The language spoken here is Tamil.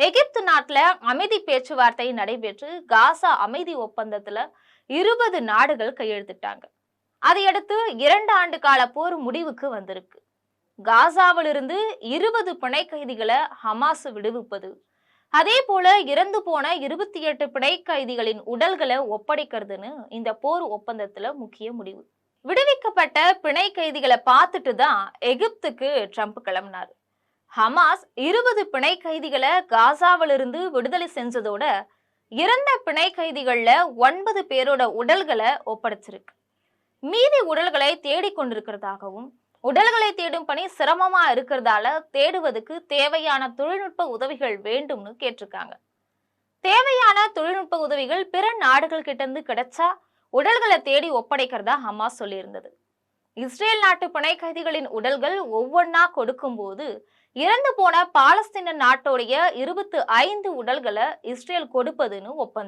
எகிப்து நாட்டுல அமைதி பேச்சுவார்த்தை நடைபெற்று காசா அமைதி ஒப்பந்தத்துல 20 நாடுகள் கையெழுத்திட்டாங்க. அதையடுத்து 2 ஆண்டு கால போர் முடிவுக்கு வந்திருக்கு. காசாவிலிருந்து 20 பிணை கைதிகளை ஹமாஸ் விடுவிப்பது, அதே போல இறந்து போன 28 பிணை கைதிகளின் உடல்களை ஒப்படைக்கிறதுன்னு இந்த போர் ஒப்பந்தத்துல முக்கிய முடிவு. விடுவிக்கப்பட்ட பிணை கைதிகளை பார்த்துட்டு தான் எகிப்துக்கு ட்ரம்ப் கிளம்பினார். ஹமாஸ் 20 பிணை கைதிகளை காசாவிலிருந்து விடுதலை செஞ்சதோட இறந்த பிணை கைதிகள்ல 9 பேரோட உடல்களை ஒப்படைச்சிருக்கு. மீதி உடல்களை தேடிக்கொண்டிருக்கிறதாகவும், உடல்களை தேடும் பணி சிரமமா இருக்கிறதால தேடுவதற்கு தேவையான தொழில்நுட்ப உதவிகள் வேண்டும்னு கேட்டிருக்காங்க. தேவையான தொழில்நுட்ப உதவிகள் பிற நாடுகள் கிட்ட இருந்து கிடைச்சா உடல்களை தேடி ஒப்படைக்கிறதா ஹமாஸ் சொல்லியிருந்தது. இஸ்ரேல் நாட்டு பிணை கைதிகளின் உடல்கள் ஒவ்வொன்னா கொடுக்கும் போது இறந்து போன பாலஸ்தீன நாட்டோடைய 25 உடல்களை இஸ்ரேல் கொடுப்பதுன்னு ஒப்பந்தம்.